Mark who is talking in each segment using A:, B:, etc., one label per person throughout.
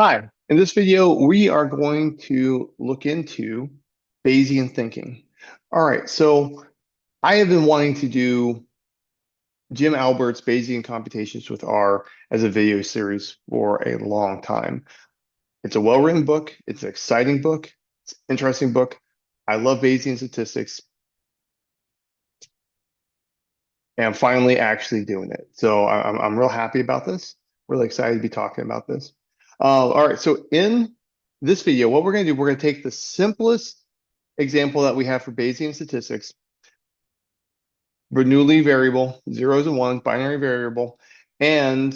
A: Hi, in this video, we are going to look into Bayesian thinking. All right, so I have been wanting to do Jim Albert's Bayesian computations with R as a video series for a long time. It's a well-written book. It's an exciting book. It's an interesting book. I love Bayesian statistics, and I'm finally actually doing it. So I'm real happy about this. Really excited to be talking about this. All right, so in this video, what we're going to do, we're going to take the simplest example that we have for Bayesian statistics, Bernoulli variable, zeros and ones, binary variable, and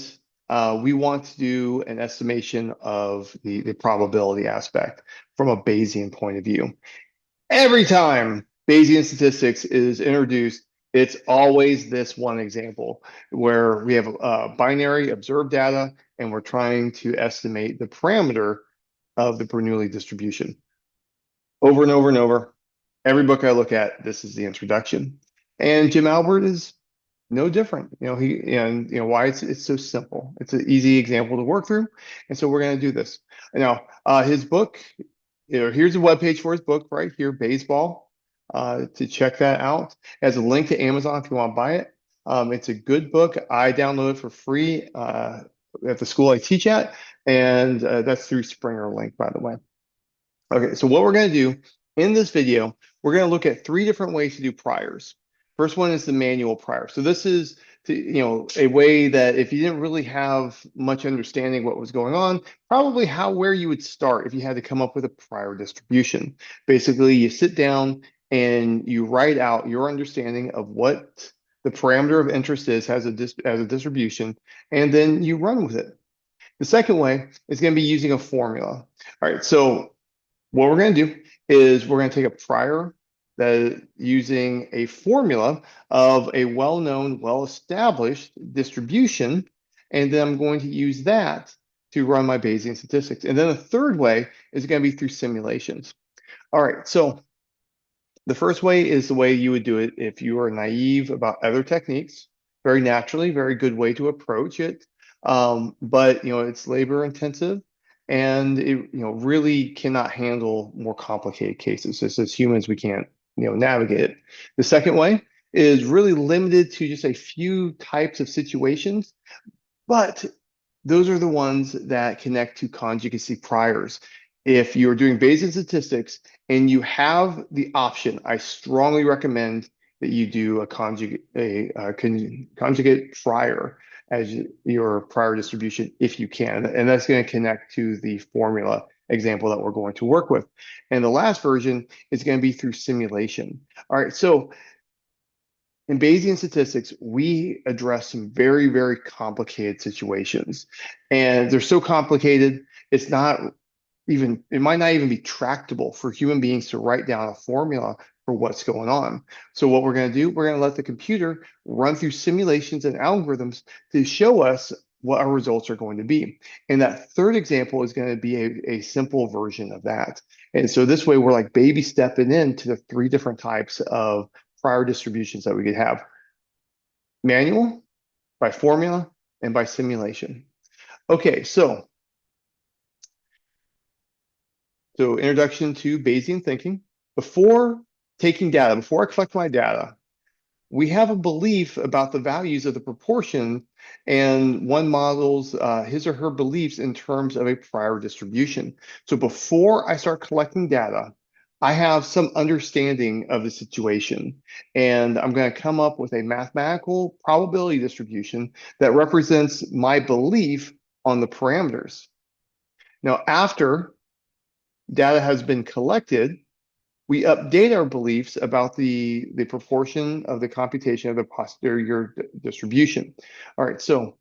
A: we want to do an estimation of the probability aspect from a Bayesian point of view. Every time Bayesian statistics is introduced, it's always this one example where we have binary observed data and we're trying to estimate the parameter of the Bernoulli distribution. Over and over and over, every book I look at, this is the introduction. And Jim Albert is no different. Why it's so simple. It's an easy example to work through. And so we're going to do this. Now, his book, here's a webpage for his book right here, Baseball, to check that out. It has a link to Amazon if you want to buy it. It's a good book. I download it for free at the school I teach at, and that's through Springer Link, by the way. Okay, so what we're going to do in this video, we're going to look at three different ways to do priors. First one is the manual prior. So this is a way that if you didn't really have much understanding what was going on, probably where you would start if you had to come up with a prior distribution. Basically, you sit down and you write out your understanding of what the parameter of interest is as a distribution, and then you run with it. The second way is going to be using a formula. All right, so what we're going to do is we're going to take a prior that is using a formula of a well-known, well-established distribution, and then I'm going to use that to run my Bayesian statistics. And then the third way is going to be through simulations. All right, so the first way is the way you would do it if you are naive about other techniques. Very naturally, very good way to approach it. But it's labor intensive and it really cannot handle more complicated cases. Just as humans, we can't navigate it. The second way is really limited to just a few types of situations, but those are the ones that connect to conjugacy priors. If you're doing Bayesian statistics and you have the option, I strongly recommend that you do a conjugate prior as your prior distribution if you can. And that's going to connect to the formula example that we're going to work with. And the last version is going to be through simulation. All right, so in Bayesian statistics, we address some very, very complicated situations. And they're so complicated, it might not even be tractable for human beings to write down a formula for what's going on. So what we're going to do, we're going to let the computer run through simulations and algorithms to show us what our results are going to be. And that third example is going to be a simple version of that. And so this way we're like baby stepping into the three different types of prior distributions that we could have: manual, by formula, and by simulation. Okay, so introduction to Bayesian thinking. Before taking data, before I collect my data, we have a belief about the values of the proportion, and one models his or her beliefs in terms of a prior distribution. So before I start collecting data, I have some understanding of the situation, and I'm going to come up with a mathematical probability distribution that represents my belief on the parameters. Now, after data has been collected, we update our beliefs about the proportion of the computation of the posterior distribution. All right, so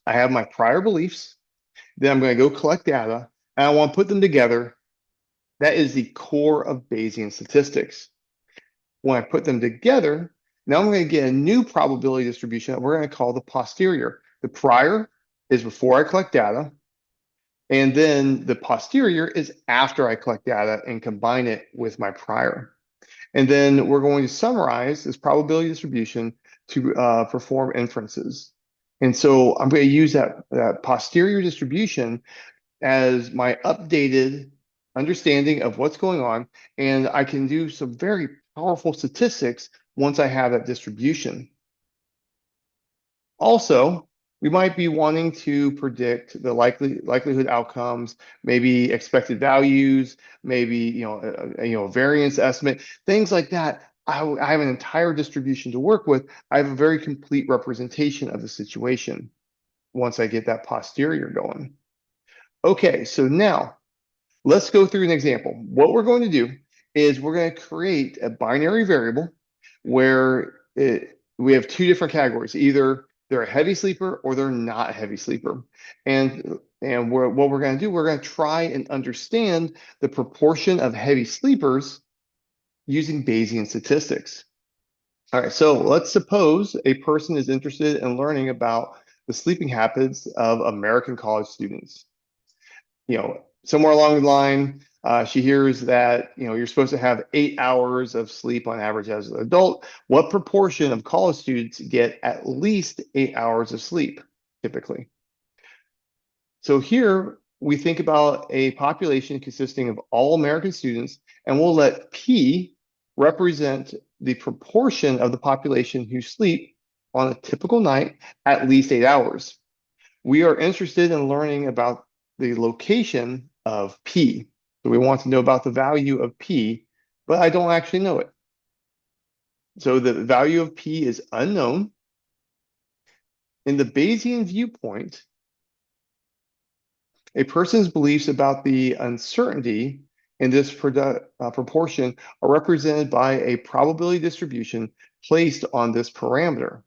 A: I have my prior beliefs, then I'm going to go collect data, and I want to put them together. That is the core of Bayesian statistics. When I put them together, now I'm going to get a new probability distribution that we're going to call the posterior. The prior is before I collect data, and then the posterior is after I collect data and combine it with my prior. And then we're going to summarize this probability distribution to perform inferences. And so I'm going to use that posterior distribution as my updated understanding of what's going on, and I can do some very powerful statistics once I have that distribution. Also, we might be wanting to predict the likelihood outcomes, maybe expected values, maybe variance estimate, things like that. I have an entire distribution to work with. I have a very complete representation of the situation once I get that posterior going. Okay, so now let's go through an example. What we're going to do is we're going to create a binary variable where we have two different categories. Either they're a heavy sleeper or they're not a heavy sleeper. What we're going to do, we're going to try and understand the proportion of heavy sleepers using Bayesian statistics. All right, so let's suppose a person is interested in learning about the sleeping habits of American college students. Somewhere along the line, she hears that, you're supposed to have 8 hours of sleep on average as an adult. What proportion of college students get at least 8 hours of sleep typically? So here we think about a population consisting of all American students, and we'll let P represent the proportion of the population who sleep on a typical night at least 8 hours. We are interested in learning about the location of P. So we want to know about the value of P, but I don't actually know it. So the value of P is unknown. In the Bayesian viewpoint, a person's beliefs about the uncertainty in this proportion are represented by a probability distribution placed on this parameter.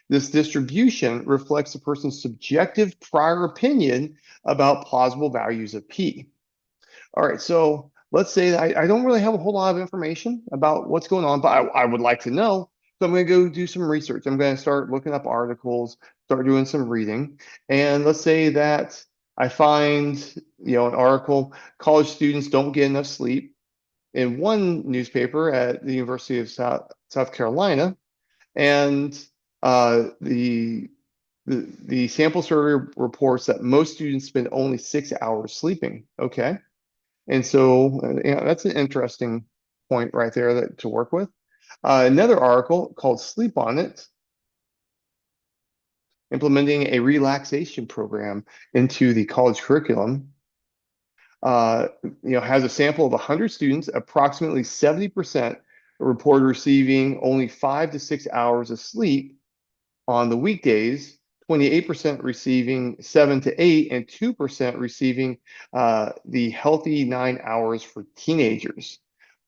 A: This distribution reflects a person's subjective prior opinion about plausible values of P. All right, so let's say that I don't really have a whole lot of information about what's going on, but I would like to know. So I'm going to go do some research. I'm going to start looking up articles, start doing some reading. And let's say that I find, an article, college students don't get enough sleep in one newspaper at the University of South Carolina. And the sample survey reports that most students spend only 6 hours sleeping. Okay. And so that's an interesting point right there to work with. Another article called Sleep on It, implementing a relaxation program into the college curriculum, has a sample of 100 students. Approximately 70% report receiving only 5 to 6 hours of sleep on the weekdays, 28% receiving 7 to 8, and 2% receiving the healthy 9 hours for teenagers.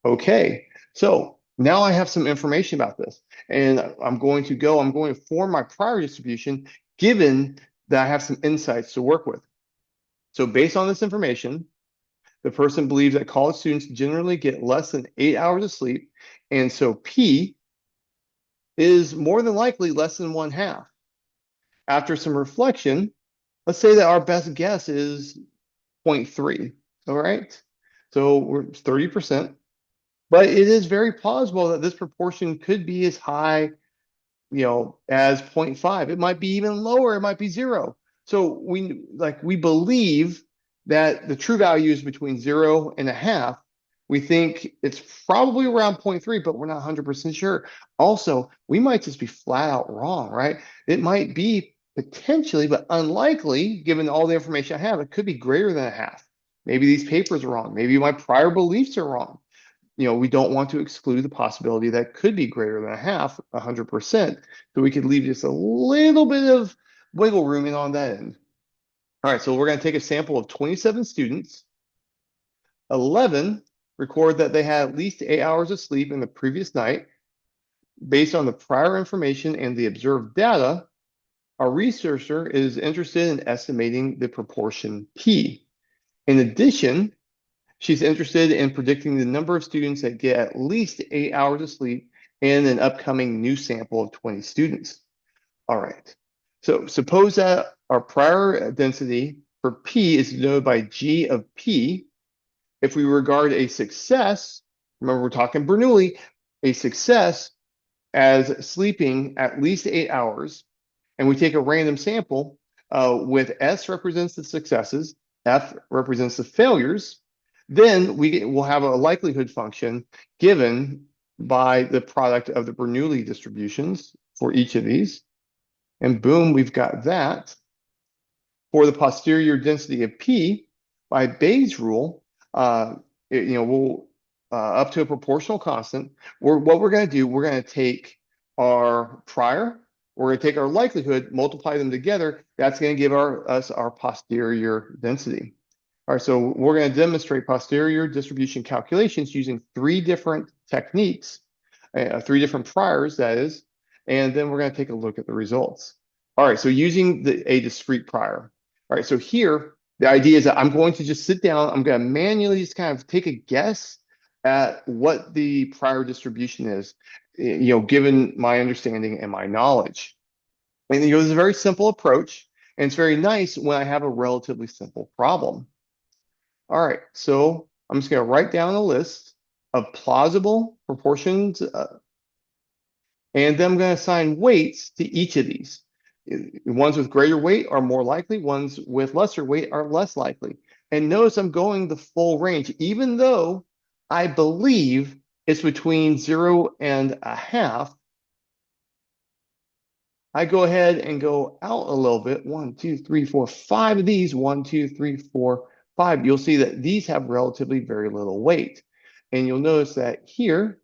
A: Okay, so now I have some information about this, and I'm going to form my prior distribution given that I have some insights to work with. So based on this information, the person believes that college students generally get less than 8 hours of sleep, and so P is more than likely less than 1/2. After some reflection, let's say that our best guess is 0.3. All right. So we're 30%, but it is very plausible that this proportion could be as high, as 0.5. It might be even lower. It might be 0. So we believe that the true value is between 0.5. We think it's probably around 0.3, but we're not 100% sure. Also, we might just be flat out wrong, right? It might be potentially, but unlikely, given all the information I have, it could be greater than 1/2. Maybe these papers are wrong. Maybe my prior beliefs are wrong. We don't want to exclude the possibility that could be greater than 1/2, 100%. So we could leave just a little bit of wiggle room in on that end. All right, so we're going to take a sample of 27 students. 11 record that they had at least 8 hours of sleep in the previous night. Based on the prior information and the observed data, our researcher is interested in estimating the proportion P. In addition, she's interested in predicting the number of students that get at least 8 hours of sleep in an upcoming new sample of 20 students. All right. So suppose that our prior density for P is denoted by G of P. If we regard a success, remember we're talking Bernoulli, a success as sleeping at least 8 hours, and we take a random sample with S represents the successes, F represents the failures, then we'll have a likelihood function given by the product of the Bernoulli distributions for each of these. And boom, we've got that. For the posterior density of P, by Bayes' rule, we'll up to a proportional constant. What we're going to do, we're going to take our prior, we're going to take our likelihood, multiply them together. That's going to give us our posterior density. All right, so we're going to demonstrate posterior distribution calculations using three different techniques, three different priors, that is, and then we're going to take a look at the results. All right, so using a discrete prior. All right, so here, the idea is that I'm going to just sit down, I'm going to manually just kind of take a guess at what the prior distribution is, given my understanding and my knowledge. And this is a very simple approach, and it's very nice when I have a relatively simple problem. All right, so I'm just going to write down a list of plausible proportions, and then I'm going to assign weights to each of these. Ones with greater weight are more likely, ones with lesser weight are less likely. And notice I'm going the full range, even though I believe it's between 0.5. I go ahead and go out a little bit. 1, 2, 3, 4, 5 of these. 1, 2, 3, 4, 5. You'll see that these have relatively very little weight. And you'll notice that here,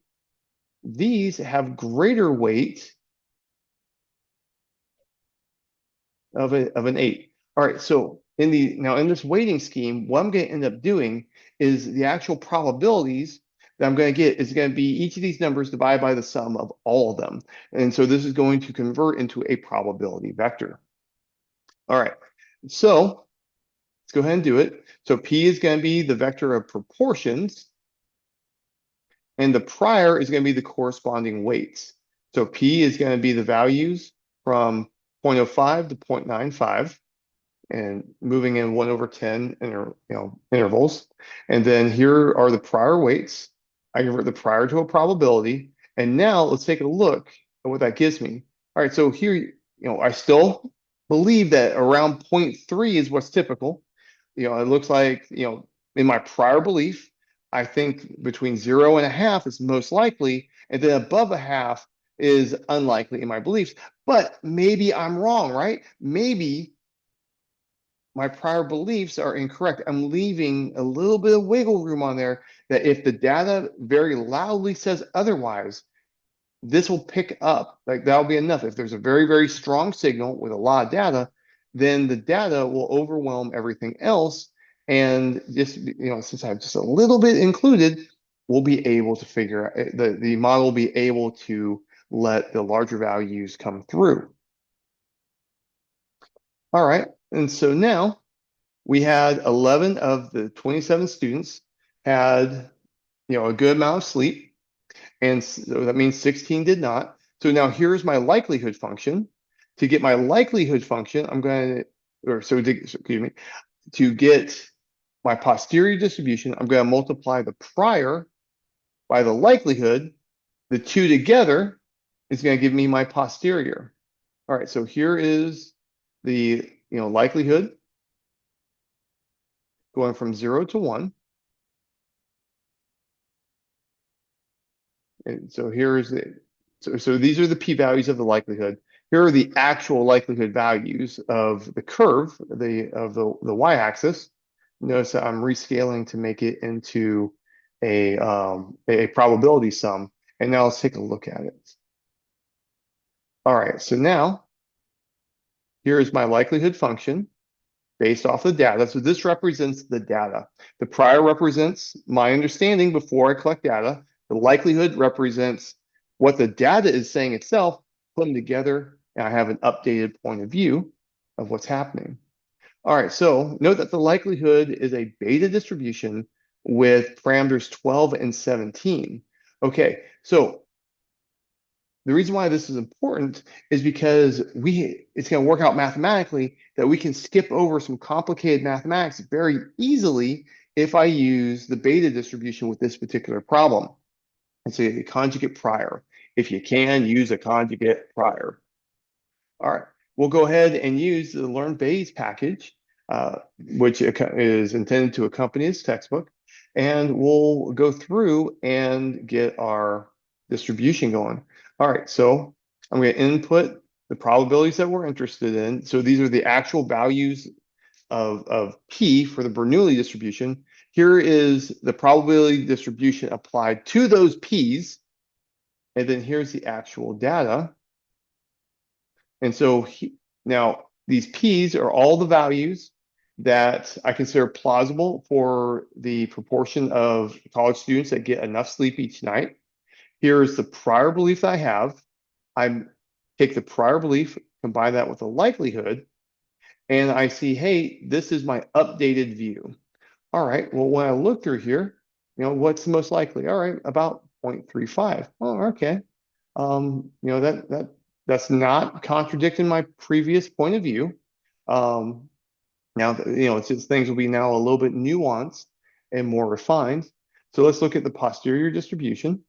A: these have greater weight of an 8. All right, so in this weighting scheme, what I'm going to end up doing is the actual probabilities that I'm going to get is going to be each of these numbers divided by the sum of all of them. And so this is going to convert into a probability vector. All right, so let's go ahead and do it. So P is going to be the vector of proportions, and the prior is going to be the corresponding weights. So P is going to be the values from 0.05 to 0.95, and moving in 1/10 intervals. And then here are the prior weights. I convert the prior to a probability. And now let's take a look at what that gives me. All right, so here, I still believe that around 0.3 is what's typical. It looks like, in my prior belief, I think between 0.5 is most likely, and then above a half is unlikely in my beliefs. But maybe I'm wrong, right? Maybe my prior beliefs are incorrect. I'm leaving a little bit of wiggle room on there that if the data very loudly says otherwise, this will pick up. Like that'll be enough. If there's a very, very strong signal with a lot of data, then the data will overwhelm everything else. And just, since I have just a little bit included, we'll be able to figure out, the model will be able to let the larger values come through. All right, and so now we had 11 of the 27 students had, a good amount of sleep, and so that means 16 did not. So now here's my likelihood function. To get my likelihood function, I'm going to, to get my posterior distribution, I'm going to multiply the prior by the likelihood. The two together is going to give me my posterior. All right, so here is the likelihood going from 0 to 1. And so here's so these are the p-values of the likelihood. Here are the actual likelihood values of the curve, of the y-axis. Notice that I'm rescaling to make it into a probability sum. And now let's take a look at it. All right, so now here is my likelihood function based off the data. So this represents the data. The prior represents my understanding before I collect data. The likelihood represents what the data is saying itself, put them together, and I have an updated point of view of what's happening. All right, so note that the likelihood is a beta distribution with parameters 12 and 17. Okay, so the reason why this is important is because it's going to work out mathematically that we can skip over some complicated mathematics very easily if I use the beta distribution with this particular problem. And so a conjugate prior. If you can, use a conjugate prior. All right, we'll go ahead and use the Learn Bayes package. which is intended to accompany this textbook. And we'll go through and get our distribution going. All right, so I'm going to input the probabilities that we're interested in. So these are the actual values of P for the Bernoulli distribution. Here is the probability distribution applied to those P's. And then here's the actual data. And so now these P's are all the values that I consider plausible for the proportion of college students that get enough sleep each night. Here's the prior belief that I have. I take the prior belief, combine that with the likelihood, and I see, hey, this is my updated view. All right, well, when I look through here, what's the most likely? All right, about 0.35. Oh, okay. That's not contradicting my previous point of view. Now, it's just things will be now a little bit nuanced and more refined. So let's look at the posterior distribution.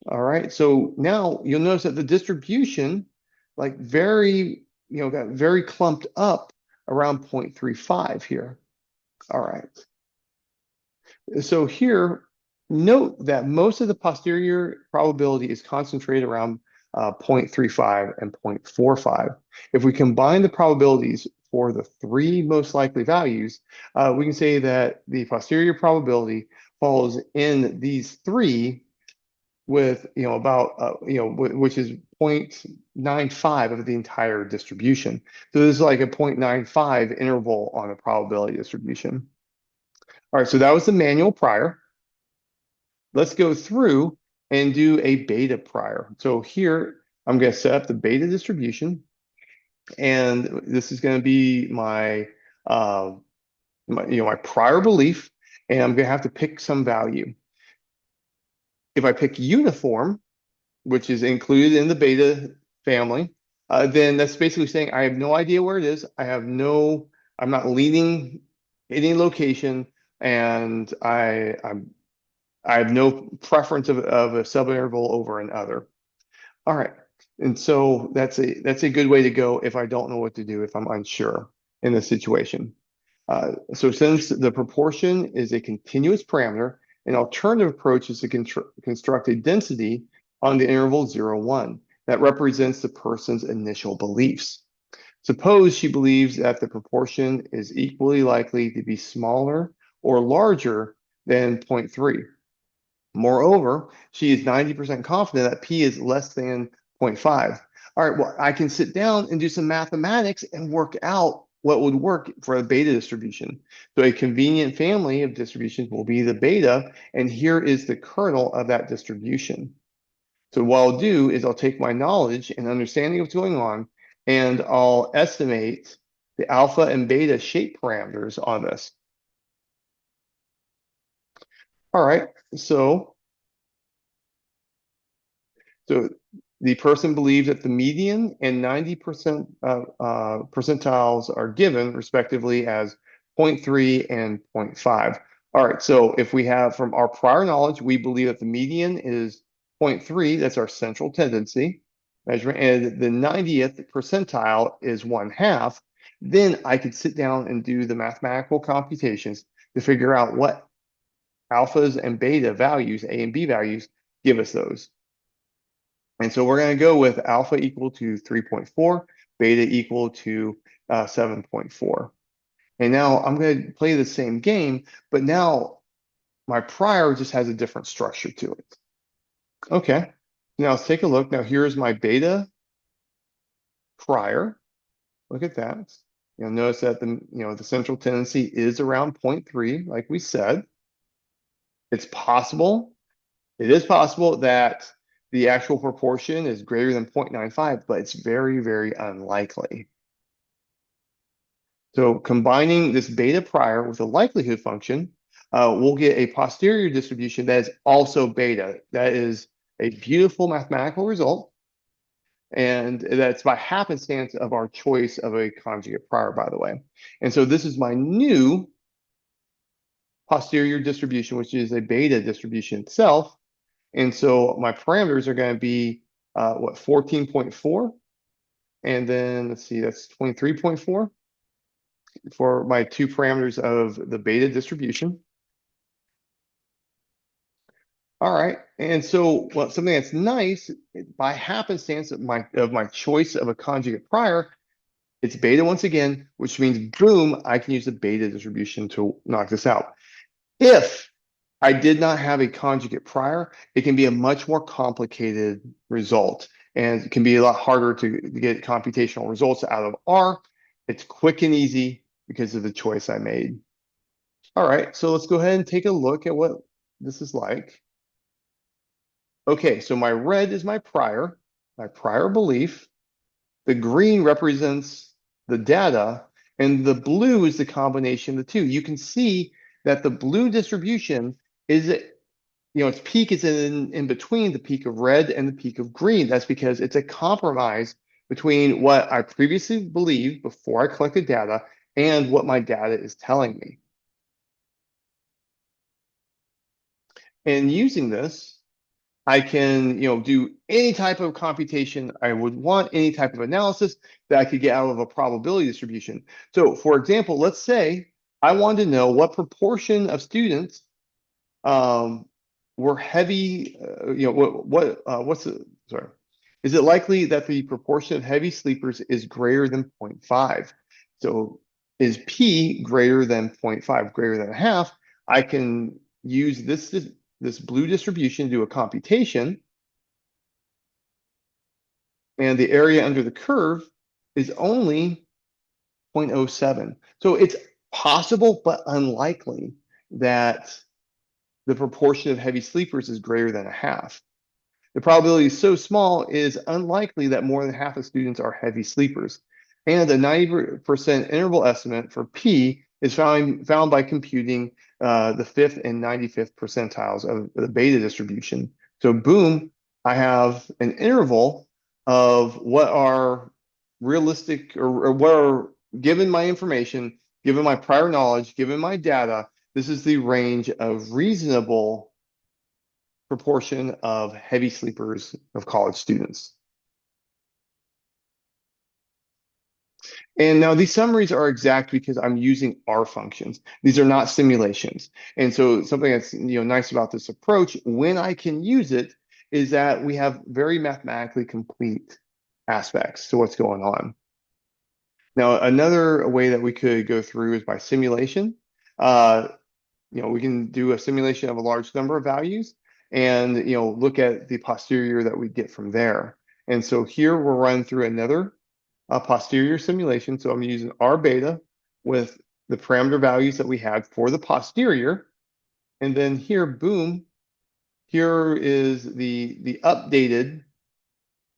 A: All right, so now you'll notice that the distribution, like got very clumped up around 0.35 here. All right. So here, note that most of the posterior probability is concentrated around 0.35 and 0.45. If we combine the probabilities for the three most likely values, we can say that the posterior probability falls in these three with, which is 0.95 of the entire distribution. So this is like a 0.95 interval on a probability distribution. All right, so that was the manual prior. Let's go through and do a beta prior. So here, I'm going to set up the beta distribution, and this is going to be my prior belief, and I'm going to have to pick some value. If I pick uniform, which is included in the beta family, then that's basically saying I have no idea where it is. I'm not leading any location, and I have no preference of a subinterval over another. All right. And so that's a good way to go if I don't know what to do, if I'm unsure in this situation. So since the proportion is a continuous parameter, an alternative approach is to construct a density on the interval 0, 1 that represents the person's initial beliefs. Suppose she believes that the proportion is equally likely to be smaller or larger than 0.3. Moreover, she is 90% confident that P is less than 0.5. All right, well, I can sit down and do some mathematics and work out what would work for a beta distribution. So a convenient family of distributions will be the beta, and here is the kernel of that distribution. So what I'll do is I'll take my knowledge and understanding of what's going on, and I'll estimate the alpha and beta shape parameters on this. All right, so the person believes that the median and 90% percentiles are given respectively as 0.3 and 0.5. All right, so if we have from our prior knowledge, we believe that the median is 0.3, that's our central tendency measurement, and the 90th percentile is 1/2, then I could sit down and do the mathematical computations to figure out what alphas and beta values, A and B values, give us those. And so we're going to go with alpha equal to 3.4, beta equal to 7.4. And now I'm going to play the same game, but now my prior just has a different structure to it. Okay, now let's take a look. Now here's my beta prior. Look at that. You'll notice that the central tendency is around 0.3, like we said. It is possible that the actual proportion is greater than 0.95, but it's very, very unlikely. So combining this beta prior with a likelihood function, we'll get a posterior distribution that is also beta. That is a beautiful mathematical result. And that's by happenstance of our choice of a conjugate prior, by the way. And so this is my new posterior distribution, which is a beta distribution itself. And so my parameters are going to be 14.4, and then let's see, that's 23.4. for my two parameters of the beta distribution. All right, and so something that's nice, by happenstance of my choice of a conjugate prior, it's beta once again, which means boom, I can use the beta distribution to knock this out. If I did not have a conjugate prior, it can be a much more complicated result, and it can be a lot harder to get computational results out of R. It's quick and easy because of the choice I made. All right, so let's go ahead and take a look at what this is like. Okay, so my red is my prior belief. The green represents the data, and the blue is the combination of the two. You can see that the blue distribution is, its peak is in between the peak of red and the peak of green. That's because it's a compromise between what I previously believed before I collected data and what my data is telling me. And using this, I can, do any type of computation I would want, any type of analysis that I could get out of a probability distribution. So, for example, let's say I wanted to know what proportion of students um, were heavy. What's the sorry? Is it likely that the proportion of heavy sleepers is greater than 0.5? So, is P greater than 0.5, greater than a half? I can use this blue distribution to do a computation, and the area under the curve is only 0.07. So it's possible, but unlikely that the proportion of heavy sleepers is greater than a half. The probability is so small, it is unlikely that more than half of students are heavy sleepers. And a 90% interval estimate for P is found by computing the 5th and 95th percentiles of the beta distribution. So boom, I have an interval of what are realistic, or what are, given my information, given my prior knowledge, given my data, this is the range of reasonable proportion of heavy sleepers of college students. And now these summaries are exact because I'm using R functions. These are not simulations. And so something that's nice about this approach, when I can use it, is that we have very mathematically complete aspects to what's going on. Now, another way that we could go through is by simulation. Uh, we can do a simulation of a large number of values and, look at the posterior that we get from there. And so here we'll run through another posterior simulation. So I'm using R beta with the parameter values that we had for the posterior. And then here, boom, here is the updated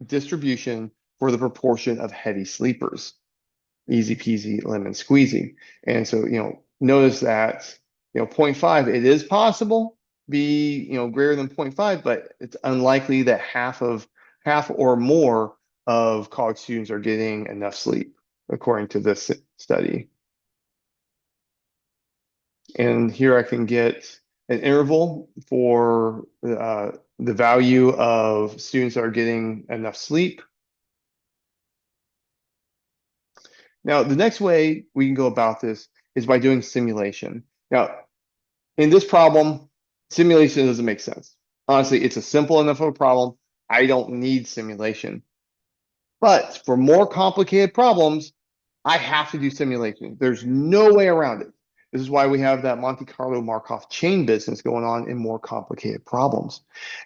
A: distribution for the proportion of heavy sleepers. Easy peasy lemon squeezy. And so, notice that, 0.5, it is possible be, greater than 0.5, but it's unlikely that half or more of college students are getting enough sleep, according to this study. And here I can get an interval for the value of students that are getting enough sleep. Now, the next way we can go about this is by doing simulation. Now, in this problem, simulation doesn't make sense. Honestly, it's a simple enough of a problem. I don't need simulation. But for more complicated problems, I have to do simulation. There's no way around it. This is why we have that Monte Carlo Markov chain business going on in more complicated problems.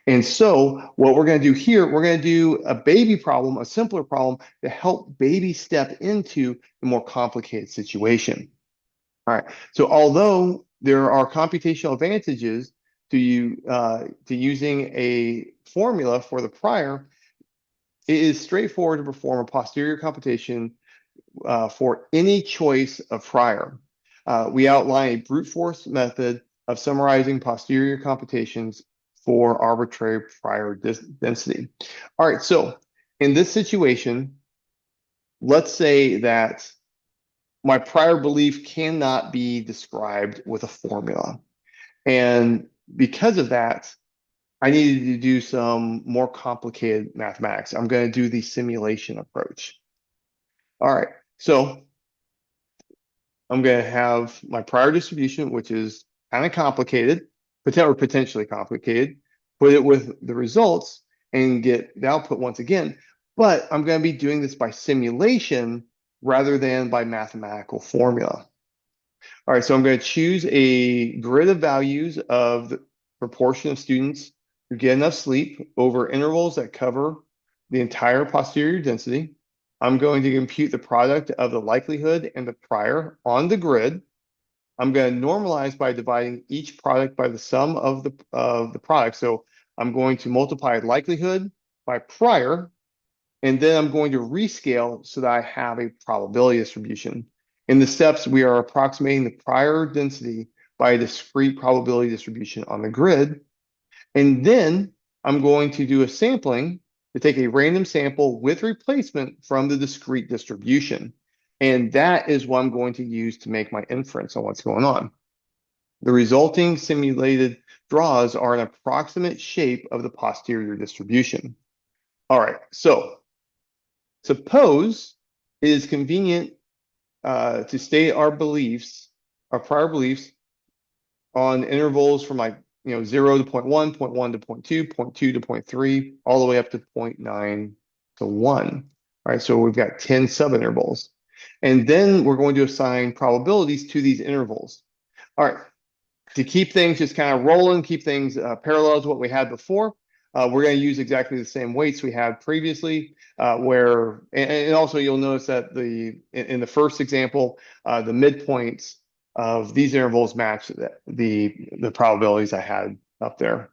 A: And so what we're going to do here, we're going to do a baby problem, a simpler problem, to help baby step into the more complicated situation. All right. So although there are computational advantages to using a formula for the prior, it is straightforward to perform a posterior computation for any choice of prior. We outline a brute force method of summarizing posterior computations for arbitrary prior density. All right, so in this situation, let's say that my prior belief cannot be described with a formula. And because of that, I needed to do some more complicated mathematics. I'm going to do the simulation approach. All right, so I'm going to have my prior distribution, which is kind of complicated, or potentially complicated, put it with the results and get the output once again. But I'm going to be doing this by simulation rather than by mathematical formula. All right, so I'm going to choose a grid of values of the proportion of students who get enough sleep over intervals that cover the entire posterior density. I'm going to compute the product of the likelihood and the prior on the grid. I'm going to normalize by dividing each product by the sum of the product. So I'm going to multiply likelihood by prior, and then I'm going to rescale so that I have a probability distribution. In the steps, we are approximating the prior density by a discrete probability distribution on the grid. And then I'm going to do a sampling to take a random sample with replacement from the discrete distribution. And that is what I'm going to use to make my inference on what's going on. The resulting simulated draws are an approximate shape of the posterior distribution. All right, so suppose it is convenient to state our beliefs, our prior beliefs on intervals from like 0 to 0.1, 0.1 to 0.2, 0.2 to 0.3, all the way up to 0.9 to 1. All right, so we've got 10 subintervals. And then we're going to assign probabilities to these intervals. All right, to keep things just kind of rolling, keep things parallel to what we had before, we're going to use exactly the same weights we had previously, and also you'll notice that in the first example, the midpoints of these intervals match the probabilities I had up there.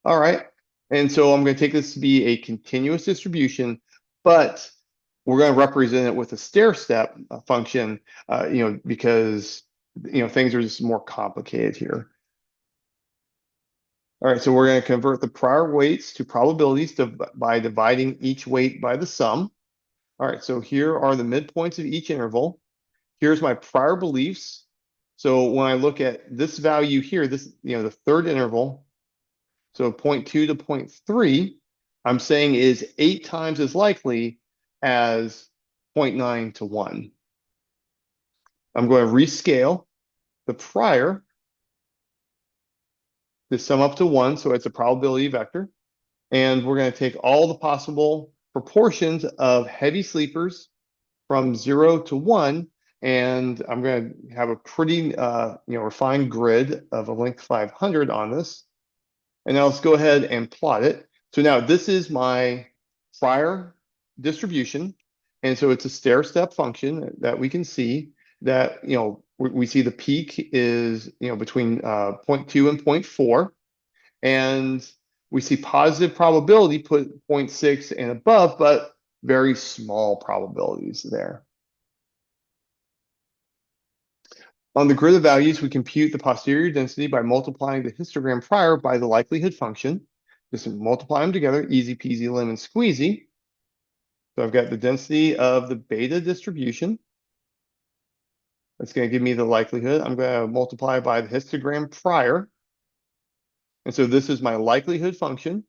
A: All right, and so I'm going to take this to be a continuous distribution, but we're going to represent it with a stair step function, because things are just more complicated here. All right, so we're going to convert the prior weights to probabilities by dividing each weight by the sum. All right, so here are the midpoints of each interval. Here's my prior beliefs. So when I look at this value here, the third interval, so 0.2 to 0.3, I'm saying is 8 times as likely as 0.9 to 1. I'm going to rescale the prior to sum up to 1, so it's a probability vector. And we're going to take all the possible proportions of heavy sleepers from 0 to 1, and I'm going to have a pretty refined grid of a length 500 on this. And now let's go ahead and plot it. So now this is my prior distribution, and so it's a stair-step function that we can see that we see the peak is between 0.2 and 0.4, and we see positive probability put 0.6 and above, but very small probabilities there. On the grid of values, we compute the posterior density by multiplying the histogram prior by the likelihood function. Just multiply them together, easy peasy lemon squeezy. So I've got the density of the beta distribution. That's going to give me the likelihood. I'm going to multiply by the histogram prior. And so this is my likelihood function.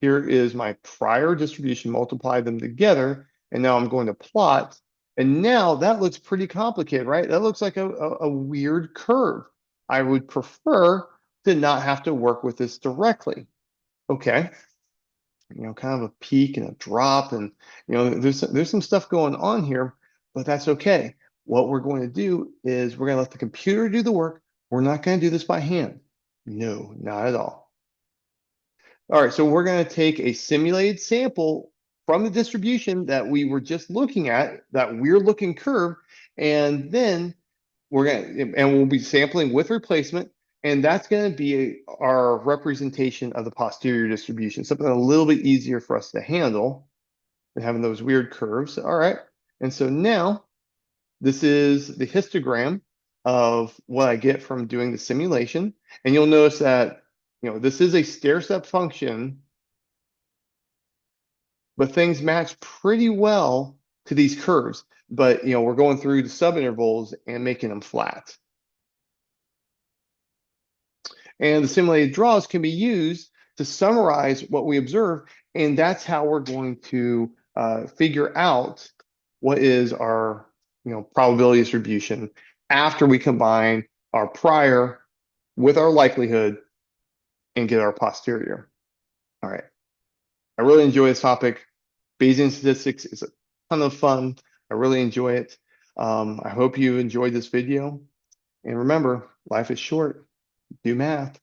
A: Here is my prior distribution, multiply them together, and now I'm going to plot. And now that looks pretty complicated, right? That looks like a weird curve. I would prefer to not have to work with this directly. Okay, kind of a peak and a drop, and there's some stuff going on here, but that's okay. What we're going to do is we're going to let the computer do the work. We're not going to do this by hand. No, not at all. All right, so we're going to take a simulated sample from the distribution that we were just looking at, that weird looking curve, and then we'll be sampling with replacement, and that's going to be our representation of the posterior distribution, something a little bit easier for us to handle than having those weird curves. All right, and so now this is the histogram of what I get from doing the simulation, and you'll notice that this is a stair-step function, but things match pretty well to these curves. But we're going through the subintervals and making them flat. And the simulated draws can be used to summarize what we observe, and that's how we're going to figure out what is our probability distribution after we combine our prior with our likelihood and get our posterior. All right. I really enjoy this topic. Bayesian statistics is a ton of fun. I really enjoy it. I hope you enjoyed this video. And remember, life is short. Do math.